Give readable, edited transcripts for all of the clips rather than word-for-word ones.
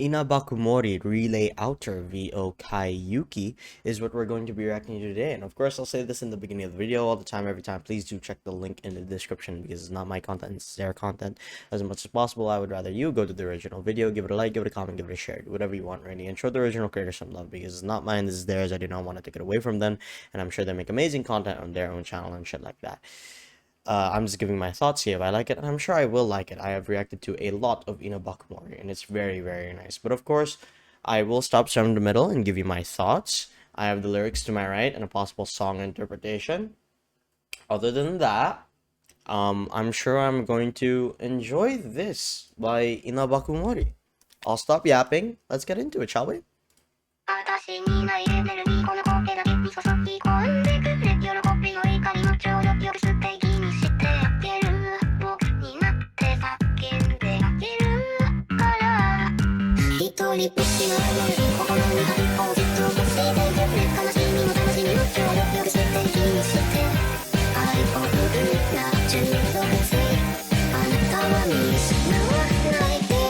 Inabakumori Relayouter VO Kaai Yuki is what we're going to be reacting to today. And of course, I'll say this in the beginning of the video all the time, every time. Please do check the link in the description because it's not my content, it's their content. As much as possible, I would rather you go to the original video, give it a like, give it a comment, give it a share, do whatever you want, really. And show the original creators some love because it's not mine, this is theirs. I do not want to take it away from them. And I'm sure they make amazing content on their own channel and shit like that. I'm just giving my thoughts here if I like it, and I'm sure I will like it. I have reacted to a lot of inabakumori, and it's very, very nice. But of course, I will stop somewhere in the middle and give you my thoughts. I have the lyrics to my right and a possible song interpretation. Other than that, I'm sure I'm going to enjoy this by inabakumori. I'll stop yapping. Let's get into it, shall we? 私にないレベルにこのコケだけに注ぎ込んでくれ喜びの怒りの超力よく素敵にしてあげる僕になって叫んであげるから一人ぶちの愛の心に張りをじっと押してくれ悲しみも楽しみも超力よく素敵にして愛を振るな中毒性あなたは見失わないで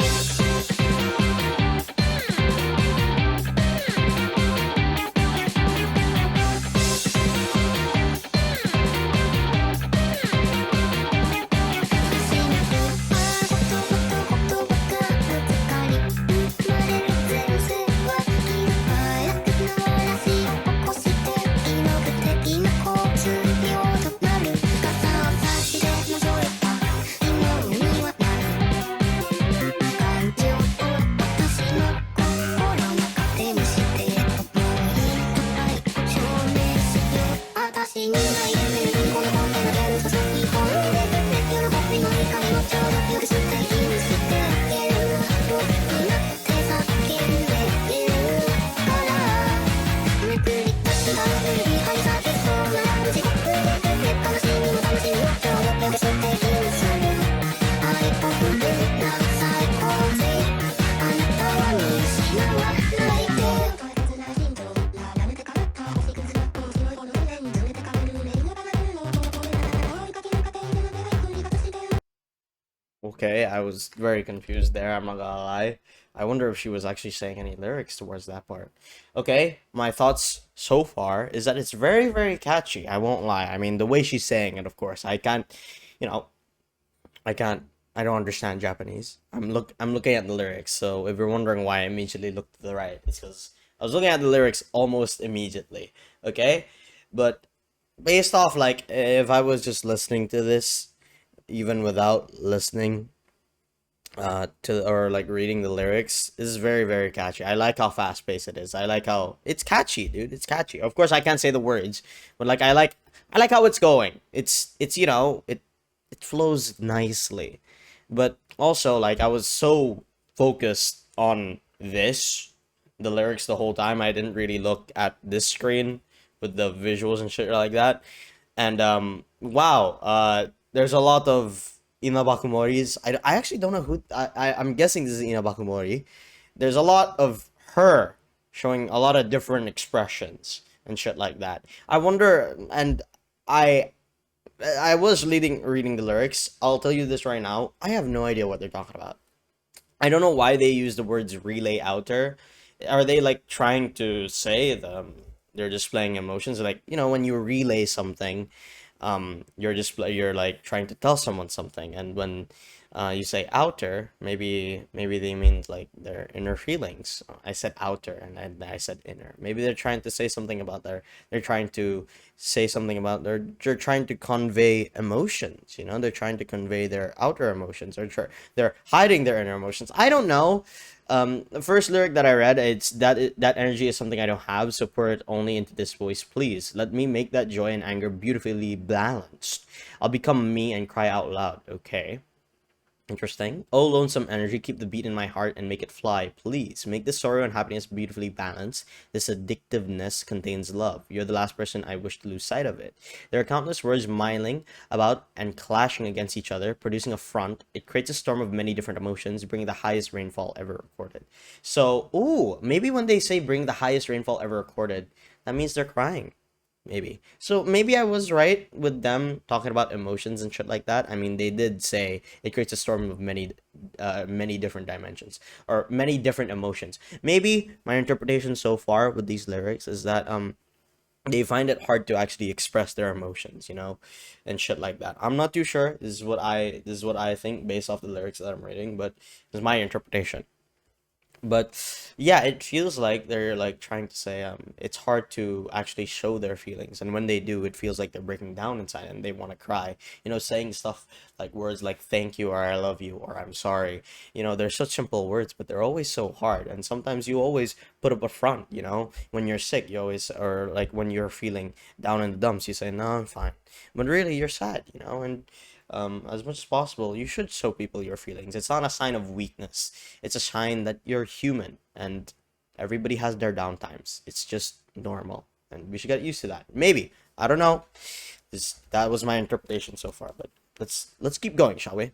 Okay, I was very confused there, I'm not gonna lie. I wonder if she was actually saying any lyrics towards that part. Okay, my thoughts so far is that it's very, very catchy. I won't lie. I mean, the way she's saying it, of course. I can't, you know, I can't, I don't understand Japanese. I'm looking at the lyrics, so if you're wondering why I immediately looked to the right, it's because I was looking at the lyrics almost immediately, okay? But based off, like, if I was just listening to this, even without listening to or like reading the lyrics, this is very, very catchy. I like how fast paced it is. I like how it's catchy, dude. It's catchy. Of course I can't say the words, but like I like how it's going. It's you know, it flows nicely. But also, like, I was so focused on this, the lyrics, the whole time. I didn't really look at this screen with the visuals and shit like that. And wow, there's a lot of inabakumoris. I actually don't know who. I'm guessing this is inabakumori. There's a lot of her showing a lot of different expressions and shit like that. I wonder, and I was reading the lyrics. I'll tell you this right now. I have no idea what they're talking about. I don't know why they use the words relay outer. Are they like trying to say they're displaying emotions? Like, you know, when you relay something, you're like trying to tell someone something, and when you say outer, maybe they mean like their inner feelings. I said outer and I said inner. Maybe they're trying to say something about they're trying to say something about they're trying to convey emotions, you know, they're trying to convey their outer emotions, or they're hiding their inner emotions. I don't know. The first lyric that I read, it's that energy is something I don't have, so pour it only into this voice, please. Let me make that joy and anger beautifully balanced. I'll become me and cry out loud. Okay. Interesting. Oh, lonesome energy, keep the beat in my heart and make it fly, please. Make the sorrow and happiness beautifully balanced. This addictiveness contains love. You're the last person I wish to lose sight of it. There are countless words miling about and clashing against each other, producing a front. It creates a storm of many different emotions, bringing the highest rainfall ever recorded. So, ooh, maybe when they say bring the highest rainfall ever recorded, that means they're crying. Maybe. So maybe I was right with them talking about emotions and shit like that. I mean, they did say it creates a storm of many different dimensions or many different emotions. Maybe my interpretation so far with these lyrics is that they find it hard to actually express their emotions, and shit like that. I'm not too sure. This is what I think based off the lyrics that I'm reading, but this is my interpretation. But yeah, it feels like they're like trying to say it's hard to actually show their feelings, and when they do it feels like they're breaking down inside and they want to cry, saying stuff like words like thank you or I love you or I'm sorry. They're such simple words, but they're always so hard, and sometimes you always put up a front. When you're sick, you always, or like when you're feeling down in the dumps, you say no, I'm fine, but really you're sad. And as much as possible, you should show people your feelings. It's not a sign of weakness. It's a sign that you're human, and everybody has their downtimes. It's just normal, and we should get used to that. Maybe, I don't know. That was my interpretation so far, but let's keep going, shall we?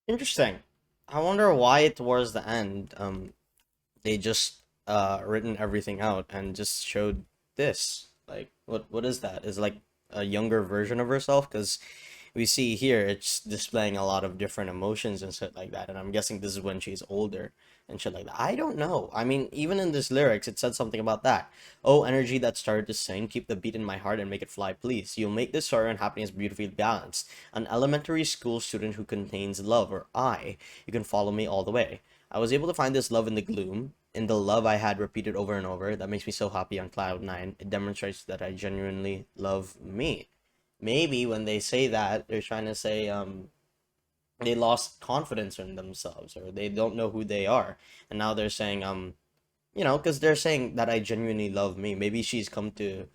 Interesting. I wonder why towards the end, they just written everything out and just showed this. Like, what is that? Is it like a younger version of herself? Because we see here it's displaying a lot of different emotions and shit like that, and I'm guessing this is when she's older and shit like that. I don't know. I mean, even in this lyrics, it said something about that. Oh, energy that started to sing, keep the beat in my heart and make it fly, please. You'll make this sorrow and happiness beautifully balanced. An elementary school student who contains love, or I. You can follow me all the way. I was able to find this love in the gloom, in the love I had repeated over and over. That makes me so happy on cloud nine. It demonstrates that I genuinely love me. Maybe when they say that, they're trying to say they lost confidence in themselves, or they don't know who they are, and now they're saying because they're saying that I genuinely love me. Maybe she's come to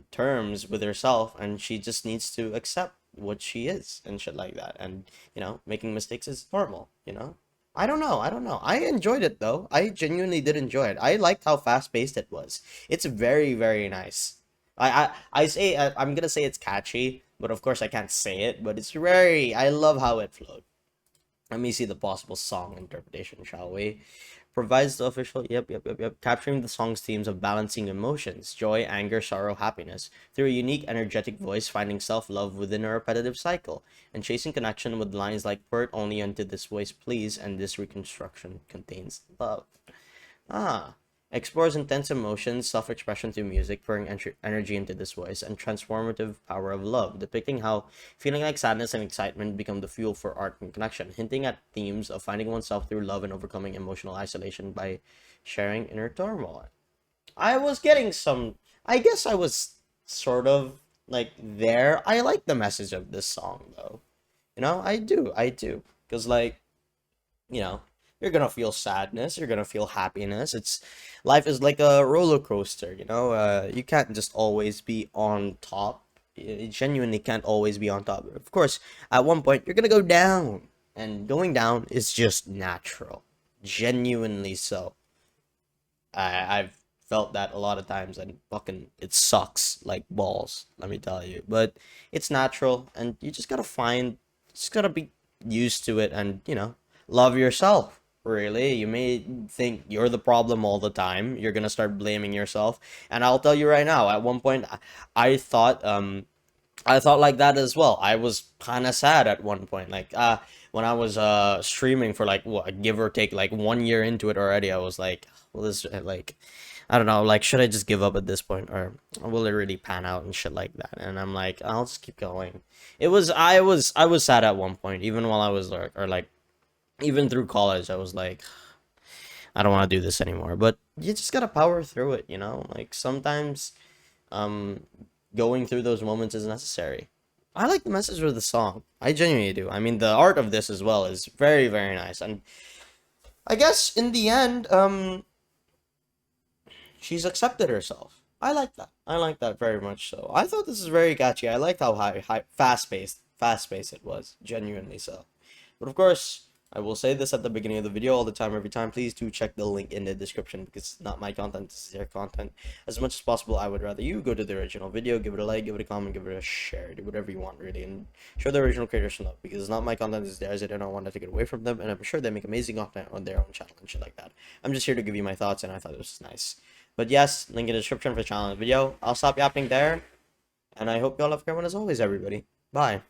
terms with herself, and she just needs to accept what she is and shit like that. And making mistakes is normal. I don't know. I enjoyed it though. I genuinely did enjoy it. I liked how fast paced it was. It's very very nice. I'm gonna say it's catchy, but of course I can't say it. But it's very. I love how it flowed. Let me see the possible song interpretation, shall we? Provides the official, yep, capturing the song's themes of balancing emotions, joy, anger, sorrow, happiness, through a unique, energetic voice, finding self-love within a repetitive cycle, and chasing connection with lines like "Pour it only into this voice, please," and "This reconstruction contains love." Ah, explores intense emotions, self-expression through music, pouring energy into this voice, and transformative power of love, depicting how feeling like sadness and excitement become the fuel for art and connection, hinting at themes of finding oneself through love and overcoming emotional isolation by sharing inner turmoil. I was getting some. I guess I was sort of like there. I like the message of this song though. I do. Because like you know you're gonna feel sadness, you're gonna feel happiness. It's life is like a roller coaster. You can't just always be on top. You genuinely can't always be on top. Of course, at one point you're gonna go down, and going down is just natural, genuinely so. I've felt that a lot of times, and fucking it sucks like balls, let me tell you. But it's natural, and you just gotta be used to it, and love yourself. Really, you may think you're the problem all the time. You're gonna start blaming yourself, and I'll tell you right now. At one point, I thought I thought like that as well. I was kind of sad at one point. Like when I was streaming for like what, give or take like 1 year into it already, I was like, well, this like I don't know, like should I just give up at this point, or will it really pan out and shit like that? And I'm like, I'll just keep going. I was sad at one point, even while I was like, or like even through college, I was like, I don't want to do this anymore. But you just gotta power through it, Like sometimes um going through those moments is necessary. I like the message of the song. I genuinely do. I mean, the art of this as well is very, very nice. And I guess in the end, she's accepted herself. I like that. I like that very much so. I thought this was very catchy. I liked how fast paced it was. Genuinely so. But of course, I will say this at the beginning of the video all the time, every time. Please do check the link in the description because it's not my content, this is their content. As much as possible, I would rather you go to the original video, give it a like, give it a comment, give it a share, do whatever you want, really, and show the original creators some love because it's not my content, it's theirs. I don't want to take it away from them, and I'm sure they make amazing content on their own channel and shit like that. I'm just here to give you my thoughts, and I thought it was nice. But yes, link in the description for the channel and video. I'll stop yapping there, and I hope you all have a great one as always, everybody. Bye.